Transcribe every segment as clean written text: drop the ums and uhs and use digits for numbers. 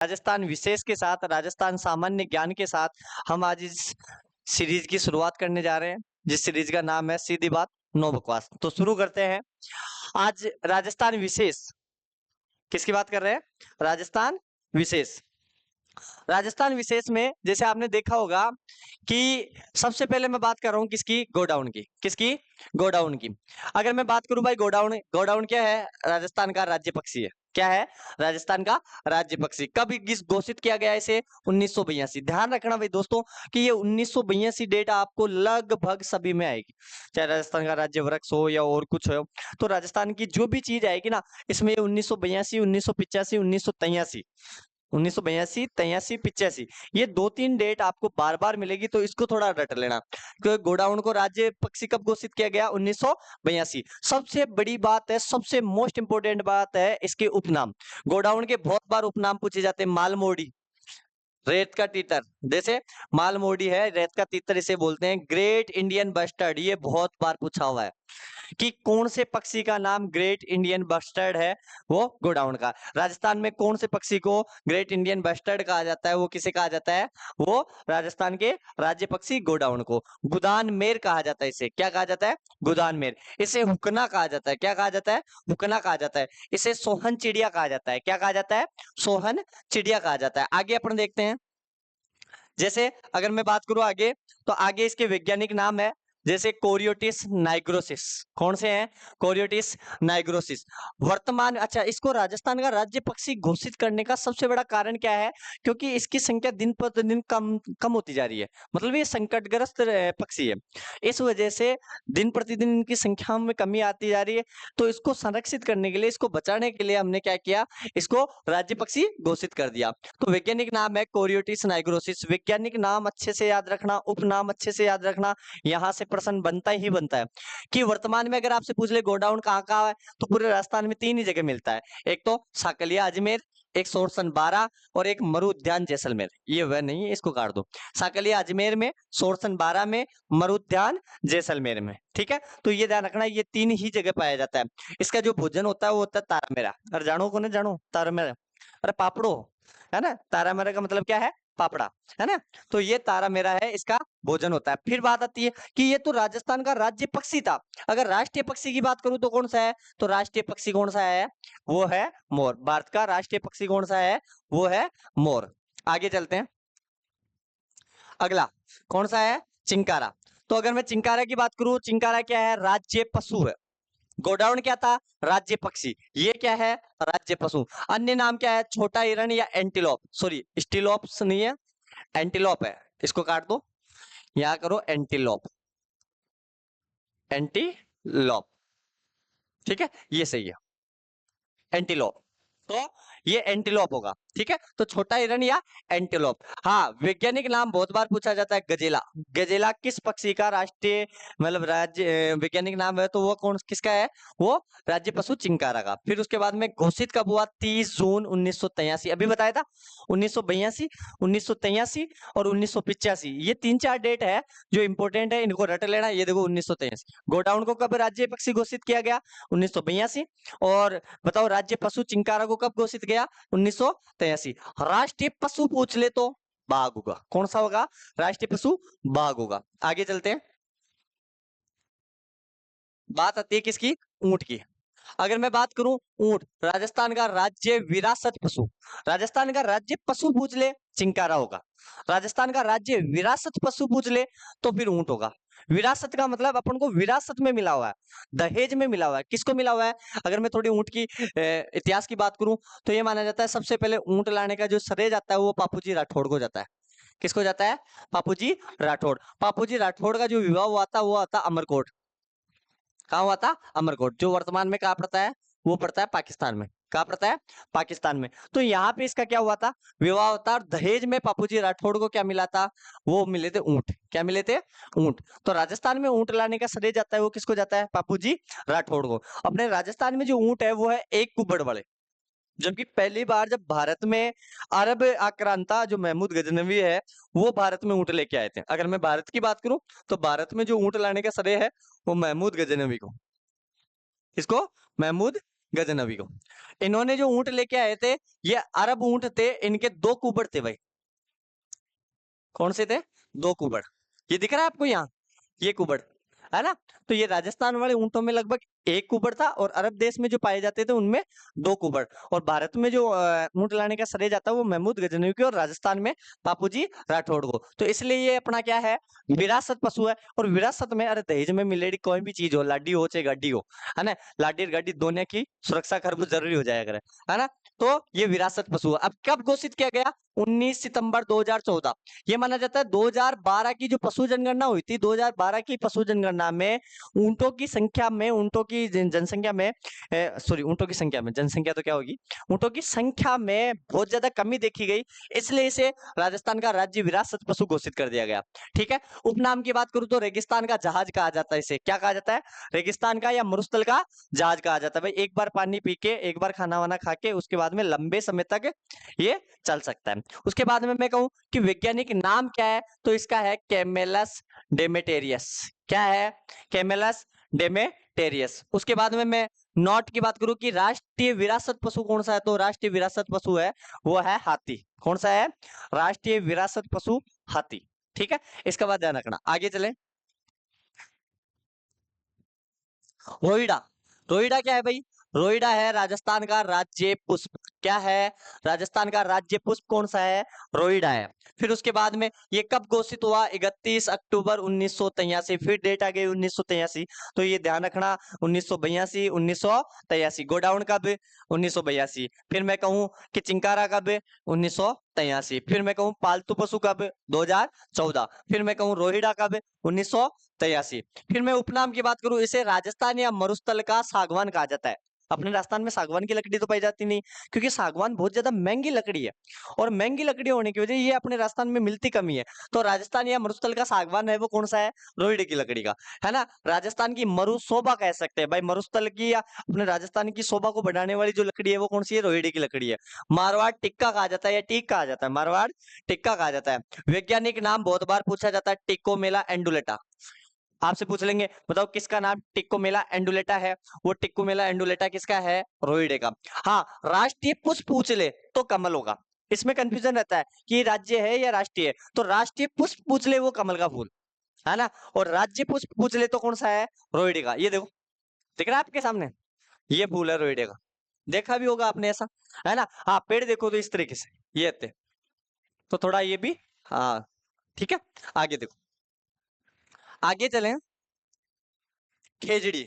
राजस्थान विशेष के साथ, राजस्थान सामान्य ज्ञान के साथ हम आज इस सीरीज की शुरुआत करने जा रहे हैं, जिस सीरीज का नाम है सीधी बात नो बकवास। तो शुरू करते हैं। आज राजस्थान विशेष किसकी बात कर रहे हैं? राजस्थान विशेष। राजस्थान विशेष में जैसे आपने देखा होगा कि सबसे पहले मैं बात कर रहा हूँ किसकी? गोडाउन की। किसकी? गोडाउन की। अगर मैं बात करूं भाई गोडाउन, गोडाउन क्या है? राजस्थान का राज्य पक्षी है। क्या है? राजस्थान का राज्य पक्षी। कब इस घोषित किया गया इसे? 1982। ध्यान रखना भाई दोस्तों कि ये 1982 डेट आपको लगभग सभी में आएगी, चाहे राजस्थान का राज्य वृक्ष हो या और कुछ हो। तो राजस्थान की जो भी चीज आएगी ना, इसमें 1982, 1985, 1983, 1982, 83, 85 ये 2-3 डेट आपको बार बार मिलेगी, तो इसको थोड़ा रट लेना। क्योंकि गोडाउन को राज्य पक्षी कब घोषित किया गया? 1982। सबसे बड़ी बात है, सबसे मोस्ट इंपोर्टेंट बात है इसके उपनाम। गोडाउन के बहुत बार उपनाम पूछे जाते हैं। मालमोड़ी, रेत का तीतर, जैसे मालमोड़ी है, रेत का तीतर इसे बोलते हैं। ग्रेट इंडियन बस्टर्ड, ये बहुत बार पूछा हुआ है कि कौन से पक्षी का नाम ग्रेट इंडियन बस्टर्ड है? वो गोडाउन का। राजस्थान में कौन से पक्षी को ग्रेट इंडियन बस्टर्ड कहा जाता है? वो किसे कहा जाता है? वो राजस्थान के राज्य पक्षी गोडाउन को। गुदान मेर कहा जाता है इसे। क्या कहा जाता है? गुदान मेर। इसे हुकना कहा जाता है। क्या कहा जाता है? हुकना कहा जाता है। इसे सोहन चिड़िया कहा जाता है। क्या कहा जाता है? सोहन चिड़िया कहा जाता है। आगे अपन देखते हैं। जैसे अगर मैं बात करूं आगे, तो आगे इसके वैज्ञानिक नाम है जैसे कोरियोटिस नाइग्रोसिस। कौन से हैं? कोरियोटिस नाइग्रोसिस। वर्तमान, अच्छा, इसको राजस्थान का राज्य पक्षी घोषित करने का सबसे बड़ा कारण क्या है? क्योंकि इसकी संख्या दिन प्रतिदिन कम कम होती जा रही है। मतलब ये संकटग्रस्त पक्षी है, इस वजह से दिन प्रतिदिन इनकी संख्या में कमी आती जा रही है। तो इसको संरक्षित करने के लिए, इसको बचाने के लिए हमने क्या किया? इसको राज्य पक्षी घोषित कर दिया। तो वैज्ञानिक नाम है कोरियोटिस नाइग्रोसिस। वैज्ञानिक नाम अच्छे से याद रखना, उपनाम अच्छे से याद रखना, यहाँ से प्रश्न बनता ही बनता है। कि वर्तमान में अगर आपसे पूछ ले गोडाउन कहाँ कहाँ है, तो पूरे राजस्थान में 3 ही जगह मिलता है। एक तो साकलिया अजमेर, एक सोरसन बारा, और एक मरु उद्यान जैसलमेर। ये वह नहीं है, इसको काट दो। साकलिया अजमेर में, सोरसन बारा में, मरु उद्यान जैसलमेर में। ठीक है, तो ये ध्यान रखना, ये 3 ही जगह पाया जाता है। इसका जो भोजन होता है वो होता है तारा मेरा। और जानो को नहीं जानो तारा मेरा? अरे पापड़ो, है ना? तारा मेरा का मतलब क्या है? पापड़ा, है ना? तो ये तारा मेरा है, इसका भोजन होता है। फिर बात आती है कि ये तो राजस्थान का राज्य पक्षी था। अगर राष्ट्रीय पक्षी की बात करूं तो कौन सा है? तो राष्ट्रीय पक्षी कौन सा है? वो है मोर। भारत का राष्ट्रीय पक्षी कौन सा है? वो है मोर। आगे चलते हैं। अगला कौन सा है? चिंकारा। तो अगर मैं चिंकारा की बात करूं, चिंकारा क्या है? राज्य पशु है। गोडाउन क्या था? राज्य पक्षी। ये क्या है? राज्य पशु। अन्य नाम क्या है? छोटा हिरण या एंटीलोप। सॉरी, स्टिलोप्स नहीं है, एंटीलोप है। इसको काट दो, यहां करो एंटीलोप। एंटीलोप, ठीक है, ये सही है, एंटीलोप। तो ये एंटीलोप होगा। ठीक है, तो छोटा हिरण या एंटीलोप। हाँ, वैज्ञानिक नाम बहुत बार पूछा जाता है गजेला। गजेला किस पक्षी का राष्ट्रीय, मतलब राज्य वैज्ञानिक नाम है? तो वो कौन किसका है? वो राज्य पशु चिंकारा का। फिर उसके बाद में घोषित कब हुआ? 30 जून 1983। अभी बताया था 1982, 1983 और 1985। ये 3-4 डेट है जो इंपॉर्टेंट है, इनको रट लेना। ये देखो 1983। गोडाउन को कब राज्य पक्षी घोषित किया गया? 1982। और बताओ राज्य पशु चिंकारा को कब घोषित किया? 1983। राष्ट्रीय पशु पूछ ले तो बाघ होगा। कौन सा होगा? राष्ट्रीय पशु बाघ होगा। आगे चलते हैं। बात आती है किसकी? ऊंट की। अगर मैं बात करूं, ऊंट राजस्थान का राज्य विरासत पशु। राजस्थान का राज्य पशु पूछ ले, चिंकारा होगा। राजस्थान का राज्य विरासत पशु पूछ ले तो फिर ऊंट होगा। विरासत का मतलब अपन को विरासत में मिला हुआ है, दहेज में मिला हुआ है। किसको मिला हुआ है? अगर मैं थोड़ी ऊंट की इतिहास की बात करूं, तो ये माना जाता है सबसे पहले ऊंट लाने का जो श्रेय जाता है वो बापूजी राठौड़ को जाता है। किसको जाता है? बापूजी राठौड़। बापूजी राठौड़ का जो विवाह हुआ था वो आता अमरकोट। कहाँ हुआ था? अमरकोट, जो वर्तमान में कहाँ पड़ता है? वो पड़ता है पाकिस्तान में। कहाँ पड़ता है? पाकिस्तान में। तो यहाँ पे इसका क्या हुआ था? विवाह होता, और दहेज में बापूजी राठौड़ को क्या मिला था? वो मिले थे ऊंट। क्या मिले थे? ऊंट। तो राजस्थान में ऊंट लाने का श्रेय जाता है वो किसको जाता है? बापूजी राठौड़ को। अपने राजस्थान में जो ऊंट है वो है एक कुबड़ वाले। जबकि पहली बार जब भारत में अरब आक्रांता जो महमूद गजनवी है, वो भारत में ऊंट लेके आए थे। अगर मैं भारत की बात करूं, तो भारत में जो ऊंट लाने का श्रेय है वो महमूद गजनवी को। इसको? महमूद गजनवी को। इन्होंने जो ऊंट लेके आए थे ये अरब ऊंट थे, इनके 2 कुबड़ थे भाई। कौन से थे? 2 कुबड़। ये दिख रहा है आपको यहाँ, ये कुबड़ है ना। तो ये राजस्थान वाले ऊंटों में लगभग 1 कुबड़ था, और अरब देश में जो पाए जाते थे उनमें 2 कुबड़। और भारत में जो ऊंट लाने का श्रेय जाता है वो महमूद गजनवी को, और राजस्थान में बापूजी राठौड़ को। तो इसलिए ये अपना क्या है, विरासत पशु है। और विरासत में, अरे दहेज में मिलेगी कोई भी चीज हो, लाडी हो चाहे गाडी हो, है ना, लाडी और गाडी दोनों की सुरक्षा करना जरूरी हो जाएगा, है ना। तो ये विरासत पशु है। अब कब घोषित किया गया? 19 सितंबर 2014। ये माना जाता है 2012 की जो पशु जनगणना हुई थी, 2012 की पशु जनगणना में ऊंटों की संख्या में, ऊंटों की जनसंख्या में, सॉरी ऊंटों की संख्या में, जनसंख्या तो क्या होगी, ऊंटों की संख्या में बहुत ज्यादा कमी देखी गई। इसलिए इसे राजस्थान का राज्य विरासत पशु घोषित कर दिया गया। ठीक है। उपनाम की बात करूं तो रेगिस्तान का जहाज कहा जाता है इसे। क्या कहा जाता है? रेगिस्तान का या मरुस्थल का जहाज कहा जाता है भाई। एक बार पानी पी के, एक बार खाना वाना खा के, उसके बाद में लंबे समय तक ये चल सकता है। उसके बाद में मैं कहूं कि वैज्ञानिक नाम क्या है, तो इसका है कैमेलस डेमेटेरियस। क्या है? कैमेलस डेमेटेरियस। उसके बाद में मैं नॉट की बात करूं कि राष्ट्रीय विरासत पशु कौन सा है, तो राष्ट्रीय विरासत पशु है वो है हाथी। कौन सा है? राष्ट्रीय विरासत पशु हाथी। ठीक है, इसका बाद ध्यान रखना। आगे चले। रोइडा। रोइडा क्या है भाई? रोइडा है राजस्थान का राज्य पुष्प। क्या है? राजस्थान का राज्य पुष्प कौन सा है? रोइडा है। फिर उसके बाद में ये कब घोषित हुआ? 31 अक्टूबर 1983। फिर डेट आ गई 1983, तो ये ध्यान रखना। 1982, 1983। गोडाउन कब? 1982। फिर मैं कहूं कि चिंकारा कब? 1983। फिर मैं कहूं पालतू पशु कब? 2014। फिर मैं कहूं रोहिड़ा कब? 1983। फिर मैं उपनाम की बात करूं, इसे राजस्थान या मरुस्थल का सागवान कहा जाता है। अपने राजस्थान में सागवान की लकड़ी तो पाई जाती नहीं, क्योंकि सागवान बहुत ज्यादा महंगी लकड़ी है, और महंगी लकड़ी होने की वजह ये अपने राजस्थान में मिलती कमी है। तो राजस्थान या मरुस्थल का सागवान है वो कौन सा है? रोहिड़े की लकड़ी का, है ना। राजस्थान की मरु शोभा कह सकते हैं भाई। मरुस्थल की या अपने राजस्थान की शोभा को बढ़ाने वाली जो लकड़ी है वो कौन सी है? रोहिड़े की लकड़ी है। मारवाड़ टिक्का कहा जाता है, या टीक कहा जाता है, मारवाड़ टिक्का कहा जाता है। वैज्ञानिक नाम बहुत बार पूछा जाता है, टिकोमेला एंडुलेटा। आपसे पूछ लेंगे बताओ किसका नाम टिक्कोमेला एंडुलेटा है? वो टिक्कोमेला एंडुलेटा किसका है? रोहिड़े का। हाँ, राष्ट्रीय पुष्प पूछ ले तो कमल होगा। इसमें कंफ्यूजन रहता है कि राज्य है या राष्ट्रीय है, तो राष्ट्रीय पुष्प पूछ ले वो कमल का फूल, है ना। और राज्य पुष्प पूछ ले तो कौन सा है? रोहिड़े का। ये देखो, दिख रहा है आपके सामने, ये फूल है रोहिड़े का। देखा भी होगा आपने ऐसा, है ना। हाँ, पेड़ देखो तो इस तरीके से ये थे। तो थोड़ा ये भी, हाँ ठीक है। आगे देखो, आगे चलें। खेजड़ी,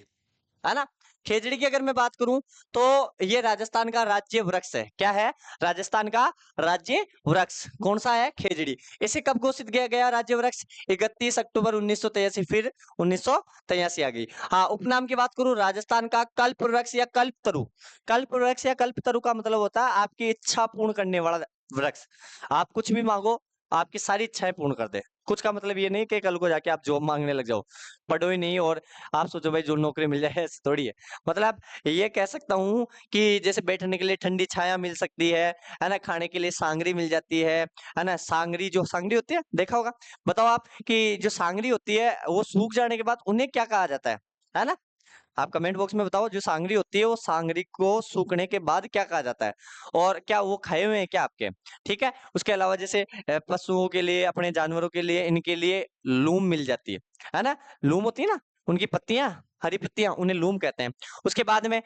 है ना। खेजड़ी की अगर मैं बात करूं तो ये राजस्थान का राज्य वृक्ष है। क्या है? राजस्थान का राज्य वृक्ष कौन सा है? खेजड़ी। इसे कब घोषित किया गया राज्य वृक्ष? 31 अक्टूबर 1983। फिर 1983 आ गई। हाँ, उपनाम की बात करूं, राजस्थान का कल्प वृक्ष या कल्पतरु। कल्प वृक्ष या कल्पतरु का मतलब होता है आपकी इच्छा पूर्ण करने वाला वृक्ष। आप कुछ भी मांगो, आपकी सारी इच्छाएं पूर्ण कर दे। कुछ का मतलब ये नहीं कि कल को जाके आप जॉब मांगने लग जाओ, पढ़ो ही नहीं और आप सोचो भाई जो नौकरी मिल जाए, ऐसे थोड़ी है। मतलब ये कह सकता हूँ कि जैसे बैठने के लिए ठंडी छाया मिल सकती है ना, खाने के लिए सांगरी मिल जाती है ना। सांगरी, जो सांगरी होती है देखा होगा। बताओ आप कि जो सांगरी होती है वो सूख जाने के बाद उन्हें क्या कहा जाता है ना। आप कमेंट बॉक्स में बताओ, जो सांगरी होती है वो सांगरी को सूखने के बाद क्या कहा जाता है, और क्या वो खाए हुए हैं क्या आपके? ठीक है। उसके अलावा जैसे पशुओं के लिए, अपने जानवरों के लिए, इनके लिए लूम मिल जाती है ना। लूम होती है ना, उनकी पत्तियां, हरी पत्तियां, उन्हें लूम कहते हैं। उसके बाद में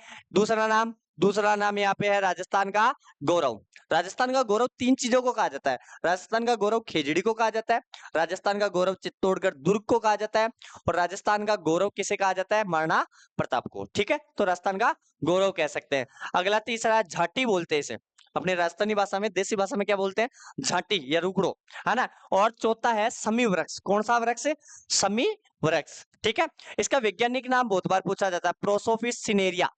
दूसरा नाम यहाँ पे है राजस्थान का गौरव। राजस्थान का गौरव 3 चीजों को कहा जाता है। राजस्थान का गौरव खेजड़ी को कहा जाता है, राजस्थान का गौरव चित्तौड़गढ़ दुर्ग को कहा जाता है, और राजस्थान का गौरव किसे कहा जाता है? महाराणा प्रताप को। ठीक है, तो राजस्थान का गौरव कह सकते हैं। अगला तीसरा है झाटी, बोलते हैं इसे अपने राजस्थानी भाषा में। देसी भाषा में क्या बोलते हैं? झाटी या रुकड़ो, है ना। और चौथा है समी वृक्ष। कौन सा वृक्ष? समी वृक्ष। ठीक है। इसका वैज्ञानिक नाम बहुत बार पूछा जाता है, प्रोसोफिस सिनेरिया।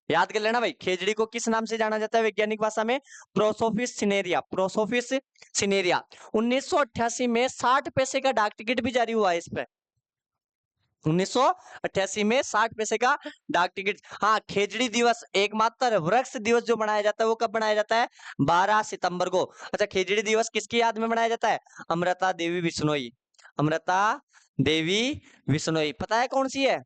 याद कर लेना भाई, खेजड़ी को किस नाम से जाना जाता है वैज्ञानिक भाषा में? प्रोसोफिस सिनेरिया, प्रोसोफिस सिनेरिया। 1988 में 60 पैसे का डाक टिकट भी जारी हुआ है इस पे। 1988 में 60 पैसे का डाक टिकट। हाँ, खेजड़ी दिवस, एकमात्र वृक्ष दिवस जो मनाया जाता है वो कब मनाया जाता है? 12 सितंबर को। अच्छा, खेजड़ी दिवस किसकी याद में मनाया जाता है? अमृता देवी बिश्नोई। अमृता देवी बिश्नोई, पता है कौन सी है?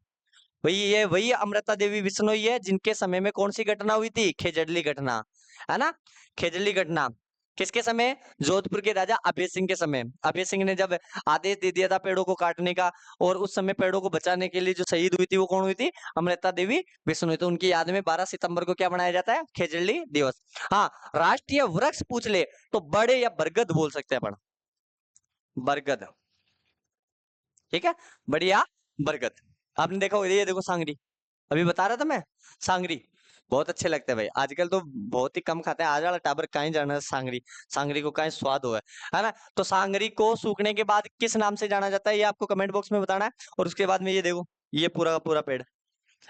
वही अमृता देवी बिश्नोई है, जिनके समय में कौन सी घटना हुई थी? खेजड़ली घटना, है ना? खेजड़ली घटना किसके समय? जोधपुर के राजा अभय सिंह के समय। अभय सिंह ने जब आदेश दे दिया था पेड़ों को काटने का, और उस समय पेड़ों को बचाने के लिए जो शहीद हुई थी वो कौन हुई थी? अमृता देवी बिश्नोई। तो उनकी याद में 12 सितंबर को क्या मनाया जाता है? खेजड़ली दिवस। हाँ, राष्ट्रीय वृक्ष पूछ ले तो बड़े या बरगद बोल सकते हैं अपन, बरगद। ठीक है, बढ़िया, बरगद। आपने देखा होगा, ये देखो सांगरी, अभी बता रहा था मैं, सांगरी बहुत अच्छे लगते हैं भाई। आजकल तो बहुत ही कम खाते हैं, आज वाला टाबर कहीं जाना है सांगरी, सांगरी को कहीं स्वाद हुआ है ना? तो सांगरी को सूखने के बाद किस नाम से जाना जाता है, ये आपको कमेंट बॉक्स में बताना है। और उसके बाद में ये देखो, ये पूरा का पूरा पेड़,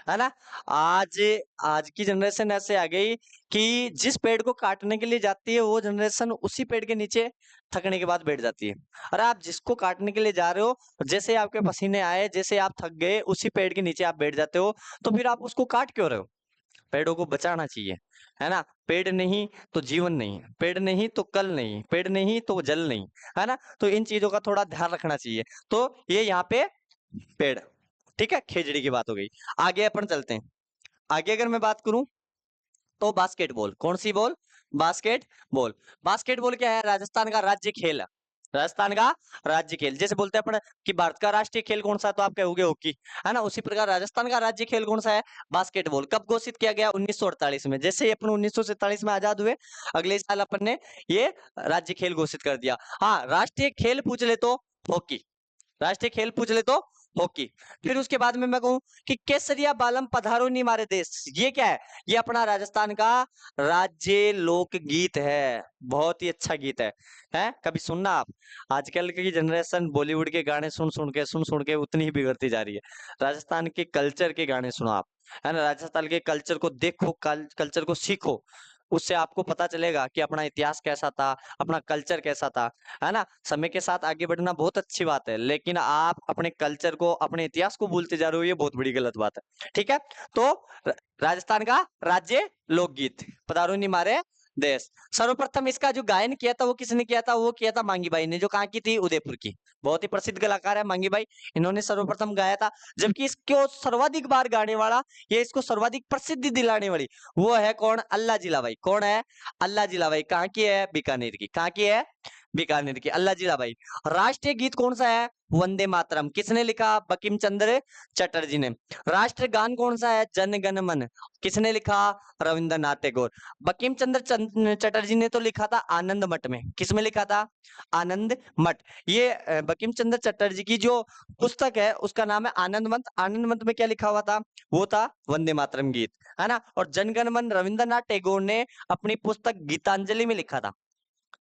है ना? आज आज की जनरेशन ऐसे आ गई कि जिस पेड़ को काटने के लिए जाती है वो जनरेशन उसी पेड़ के नीचे थकने के बाद बैठ जाती है। और आप जिसको काटने के लिए जा रहे हो, जैसे आपके पसीने आए, जैसे आप थक गए, उसी पेड़ के नीचे आप बैठ जाते हो। तो फिर आप उसको काट क्यों रहे हो? पेड़ों को बचाना चाहिए, है ना? पेड़ नहीं तो जीवन नहीं, पेड़ नहीं तो कल नहीं, पेड़ नहीं तो जल नहीं, है ना? तो इन चीजों का थोड़ा ध्यान रखना चाहिए। तो ये यहाँ पे पेड़, ठीक है, खेजड़ी की बात हो गई। आगे अपन चलते हैं। आगे अगर मैं बात करूं तो बास्केटबॉल, कौन सी बॉल? बास्केटबॉल। बास्केटबॉल क्या है? राजस्थान का राज्य खेल है। राजस्थान का राज्य खेल, जैसे बोलते हैं अपन कि भारत का राष्ट्रीय खेल कौन सा है, तो आप कहोगे हॉकी, है ना? उसी प्रकार राजस्थान का राज्य खेल कौन सा है? बास्केटबॉल। कब घोषित किया गया? 1948 में। जैसे ही अपन 1947 में आजाद हुए, अगले साल अपन ने ये राज्य खेल घोषित कर दिया। हाँ, राष्ट्रीय खेल पूछ ले तो हॉकी, राष्ट्रीय खेल पूछ ले तो हॉकी। फिर उसके बाद में मैं कहूं कि केसरिया बालम पधारो नी मारे देश, ये क्या है? ये अपना राजस्थान का राज्य लोकगीत है। बहुत ही अच्छा गीत है? कभी सुनना आप? आजकल की जनरेशन बॉलीवुड के गाने सुन सुन के उतनी ही बिगड़ती जा रही है। राजस्थान के कल्चर के गाने सुनो आप, है ना? राजस्थान के कल्चर को देखो, कल्चर को सीखो। उससे आपको पता चलेगा कि अपना इतिहास कैसा था, अपना कल्चर कैसा था, है ना? समय के साथ आगे बढ़ना बहुत अच्छी बात है, लेकिन आप अपने कल्चर को, अपने इतिहास को भूलते जा रहे हो, ये बहुत बड़ी गलत बात है। ठीक है, तो राजस्थान का राज्य लोकगीत पधारो नी मारे देश। सर्वप्रथम इसका जो गायन किया था वो किसने किया था? वो किया था मांगी बाई ने, जो कहाँ की थी? उदयपुर की। बहुत ही प्रसिद्ध कलाकार है मांगी बाई, इन्होंने सर्वप्रथम गाया था। जबकि इसको सर्वाधिक बार गाने वाला, ये इसको सर्वाधिक प्रसिद्धि दिलाने वाली, वो है कौन? अल्लाह जिलाबाई। कौन है? अल्लाह जिलाबाई। कहाँ की है? बीकानेर की। कहाँ की है? बीकानेर की अल्लाह जिलाबाई। राष्ट्रीय गीत कौन सा है? वंदे मातरम। किसने लिखा? बंकिम चंद्र चटर्जी ने। राष्ट्रगान कौन सा है? जन गण मन। किसने लिखा? रविंद्रनाथ टैगोर। बंकिम चंद्र चटर्जी ने तो लिखा था आनंद मठ में। किसमें लिखा था? आनंद मठ। ये बंकिम चंद्र चटर्जी की जो पुस्तक है उसका नाम है आनंद मठ। आनंद मठ में क्या लिखा हुआ था? वो था वंदे मातरम गीत, है ना? और जनगण मन रविंद्रनाथ टैगोर ने अपनी पुस्तक गीतांजलि में लिखा था।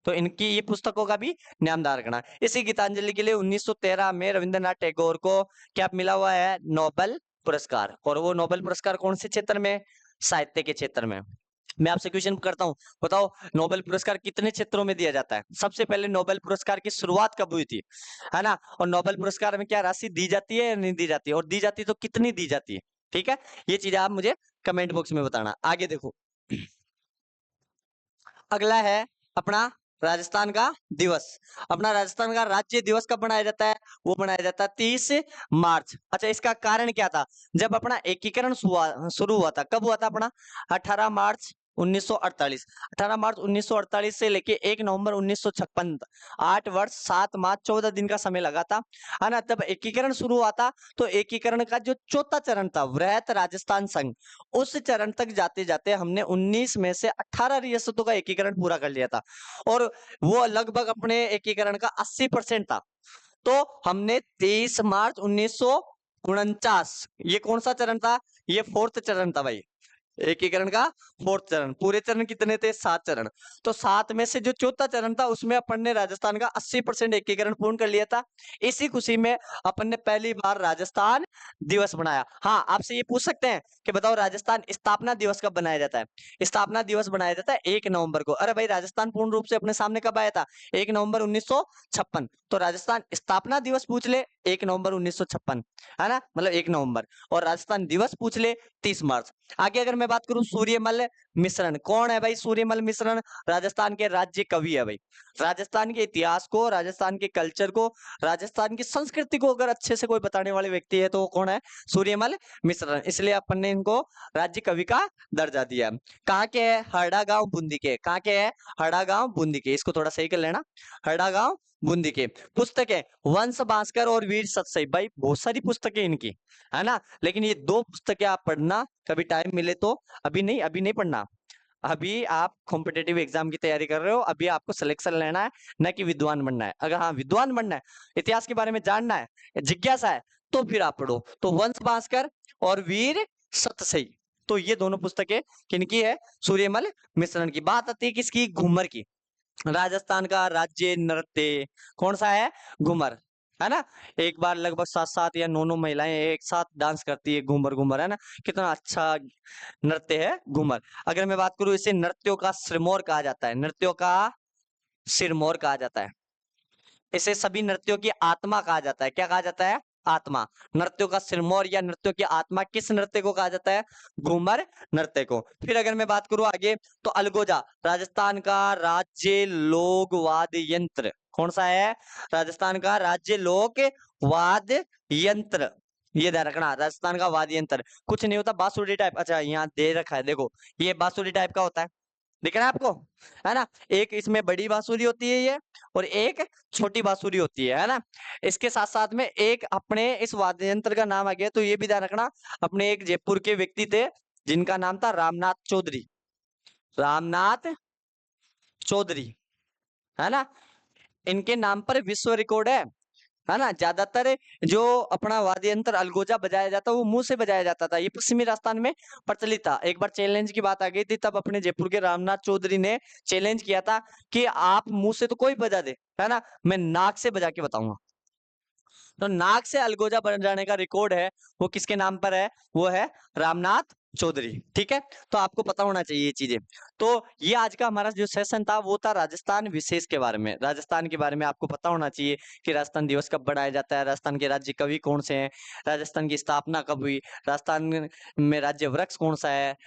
तो इनकी ये पुस्तकों का भी नामदार रखना। इसी गीतांजलि के लिए 1913 में रविंद्रनाथ टैगोर को क्या मिला हुआ है? नोबेल पुरस्कार। और वो नोबेल पुरस्कार कौन से क्षेत्र में? साहित्य के क्षेत्र में। मैं आपसे क्वेश्चन करता हूँ, बताओ नोबेल पुरस्कार कितने क्षेत्रों में दिया जाता है? सबसे पहले नोबेल पुरस्कार की शुरुआत कब हुई थी, है ना? और नोबेल पुरस्कार में क्या राशि दी जाती है या नहीं दी जाती है? और दी जाती है तो कितनी दी जाती है? ठीक है, ये चीजें आप मुझे कमेंट बॉक्स में बताना। आगे देखो, अगला है अपना राजस्थान का दिवस। अपना राजस्थान का राज्य दिवस कब मनाया जाता है? वो मनाया जाता है 30 मार्च। अच्छा, इसका कारण क्या था? जब अपना एकीकरण शुरू हुआ था। कब हुआ था अपना? 18 मार्च 1948। 18 मार्च 1948 से लेके 1 नवंबर 1956, 8 वर्ष 7 माह 14 दिन का समय लगा था, है ना? तब एकीकरण शुरू हुआ था। तो एकीकरण का जो चौथा चरण था, वृहत राजस्थान संघ, उस चरण तक जाते जाते हमने 19 में से 18 रियासतों का एकीकरण पूरा कर लिया था। और वो लगभग अपने एकीकरण का 80% था। तो हमने 23 मार्च 1949, ये कौन सा चरण था? ये फोर्थ चरण था भाई, एकीकरण का फोर्थ चरण। पूरे चरण कितने थे? 7 चरण। तो 7 में से जो चौथा चरण था उसमें अपन ने राजस्थान का 80% एकीकरण पूर्ण कर लिया था। इसी खुशी में अपन ने पहली बार राजस्थान दिवस बनाया। हाँ, आपसे ये पूछ सकते हैं कि बताओ राजस्थान स्थापना दिवस कब बनाया जाता है? स्थापना दिवस बनाया जाता है 1 नवंबर को। अरे भाई, राजस्थान पूर्ण रूप से अपने सामने कब आया था? 1 नवंबर 1956। तो राजस्थान स्थापना दिवस पूछ ले, 1 नवंबर 1956, है ना? मतलब 1 नवंबर। और राजस्थान दिवस पूछ ले, 30 मार्च। आगे अगर मैं बात करूं सूर्यमल मिश्रण, कौन है भाई सूर्यमल मिश्रण? राजस्थान के राज्य कवि है भाई। राजस्थान के इतिहास को, राजस्थान के कल्चर को, राजस्थान की संस्कृति को अगर अच्छे से कोई बताने वाले व्यक्ति है तो वो कौन है? सूर्यमल मिश्र। इसलिए अपन ने इनको राज्य कवि का दर्जा दिया। कहाँ के है? हरड़ा गांव बूंदी के। कहाँ के है? हरड़ा गांव बूंदी के। इसको थोड़ा सही कर लेना, हरड़ा गांव बूंदी के। पुस्तकें वंश भास्कर और वीर सतसई। भाई बहुत सारी पुस्तकें इनकी, है ना, लेकिन ये 2 पुस्तकें आप पढ़ना कभी टाइम मिले तो। अभी नहीं पढ़ना। अभी आप कॉम्पिटेटिव एग्जाम की तैयारी कर रहे हो, अभी आपको सिलेक्शन लेना है, न कि विद्वान बनना है। अगर हाँ विद्वान बनना है, इतिहास के बारे में जानना है, जिज्ञासा है, तो फिर आप पढ़ो। तो वंश भास्कर और वीर सतसई, तो ये दोनों पुस्तकें किनकी है? सूर्यमल मिश्रण की। बात आती है किसकी? घूमर की। राजस्थान का राज्य नृत्य कौन सा है? घूमर, है ना। एक बार लगभग 7-7 या 9-9 महिलाएं एक साथ डांस करती है, घूमर घूमर, है ना। कितना अच्छा नृत्य है घूमर। अगर मैं बात करूं, इसे नृत्यों का सिरमौर कहा जाता है, नृत्यों का सिरमौर कहा जाता है। इसे सभी नृत्यों की आत्मा कहा जाता है। क्या कहा जाता है? आत्मा। नृत्यों का सिरमौर या नृत्यों की आत्मा किस नृत्य को कहा जाता है? घूमर नृत्य को। फिर अगर मैं बात करूं आगे, तो अलगोजा राजस्थान का राज्य लोक वाद्य यंत्र कौन सा है? राजस्थान का राज्य लोक वाद्य यंत्र। ये ध्यान रखना, राजस्थान का वाद्य यंत्र कुछ नहीं होता बांसुरी टाइप। अच्छा यहाँ दे रखा है, देखो ये बांसुरी टाइप का होता है, दिख रहा है आपको, है ना। एक इसमें बड़ी बांसुरी होती है ये, और एक छोटी बांसुरी होती है ना। इसके साथ साथ में एक अपने इस वाद्य यंत्र का नाम आ गया, तो ये भी ध्यान रखना। अपने एक जयपुर के व्यक्ति थे जिनका नाम था रामनाथ चौधरी। रामनाथ चौधरी, है ना। इनके नाम पर विश्व रिकॉर्ड है ना। ज्यादातर जो अपना वाद्य यंत्र अलगोजा बजाया जाता वो मुंह से बजाया जाता था। ये पश्चिमी राजस्थान में प्रचलित था। एक बार चैलेंज की बात आ गई थी, तब अपने जयपुर के रामनाथ चौधरी ने चैलेंज किया था कि आप मुंह से तो कोई बजा दे, है ना, मैं नाक से बजा के बताऊंगा। तो नाक से अलगोजा बजाने का रिकॉर्ड है, वो किसके नाम पर है? वो है रामनाथ चौधरी। ठीक है, तो आपको पता होना चाहिए ये चीजें। तो ये आज का हमारा जो सेशन था वो था राजस्थान विशेष के बारे में। राजस्थान के बारे में आपको पता होना चाहिए कि राजस्थान दिवस कब बनाया जाता है, राजस्थान के राज्य कवि कौन से हैं, राजस्थान की स्थापना कब हुई, राजस्थान में राज्य वृक्ष कौन सा है,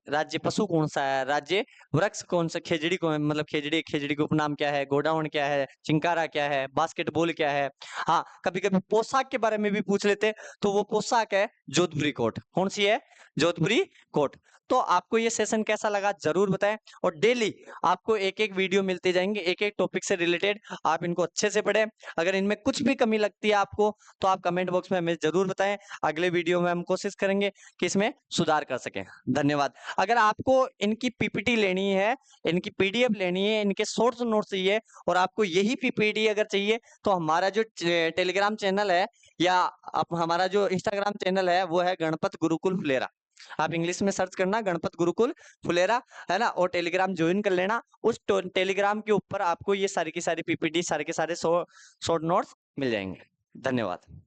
राज्य पशु कौन सा है, राज्य वृक्ष कौन सा, खेजड़ी कौन, मतलब खेजड़ी का उपनाम क्या है, गोडाउन क्या है, चिंकारा क्या है, बास्केटबॉल क्या है। हाँ, कभी कभी पोशाक के बारे में भी पूछ लेते, तो वो पोशाक है जोधपुरी कोट। कौन सी है? जोधपुरी कोट। तो आपको ये सेशन कैसा लगा जरूर बताएं, और डेली आपको एक एक वीडियो मिलते जाएंगे एक एक टॉपिक से रिलेटेड। आप इनको अच्छे से पढ़ें। अगर इनमें कुछ भी कमी लगती है आपको, तो आप कमेंट बॉक्स में हमें जरूर बताएं। अगले वीडियो में हम कोशिश करेंगे कि इसमें सुधार कर सकें। धन्यवाद। अगर आपको इनकी पीपीटी लेनी है, इनकी पीडीएफ लेनी है, इनके शॉर्ट्स नोट्स चाहिए, और आपको यही पीपीटी अगर चाहिए, तो हमारा जो टेलीग्राम चैनल है या हमारा जो इंस्टाग्राम चैनल है वो है गणपत गुरुकुल फुलेरा। आप इंग्लिश में सर्च करना गणपत गुरुकुल फुलेरा, है ना, और टेलीग्राम ज्वाइन कर लेना। उस टेलीग्राम के ऊपर आपको ये सारी की सारी पीपीटी, सारे के सारे शॉर्ट नोट्स मिल जाएंगे। धन्यवाद।